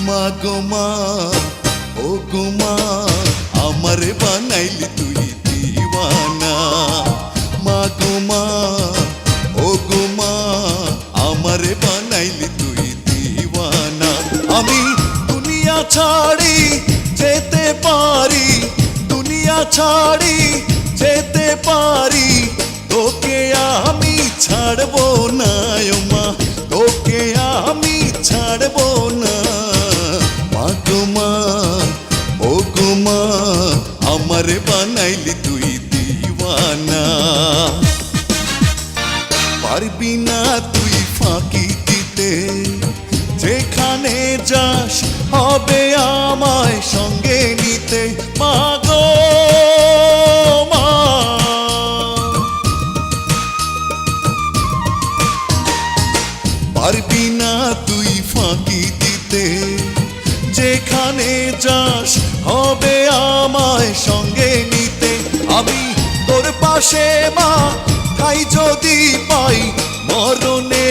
মা গো মা, ও গো মা, আমারে বানাইলি তুই দিওয়ানা। মা গো মা, ও গো মা, আমারে বানাইলি তুই দিওয়ানা। আমি দুনিয়া ছাড়ি যেতে পারি, দুনিয়া ছাড়ি যেতে পারি, তোকে আমি ছাড়বো না ও মা, তোকে আমি ছাড়বো না। মা গো মা, ও গো মা, আমারে বানাইলি তুই দিওয়ানা। পারবি না তুই ফাঁকি দিতে, যেখানে যাস হবে আমায় সঙ্গে নিতে। মা গো মা, পারবি না তুই ফাঁকি দিতে, যেখানে যাস হবে আমায় সঙ্গে নিতে। আমি তোর পাশে মা ঠাই যদি পাই, মরণে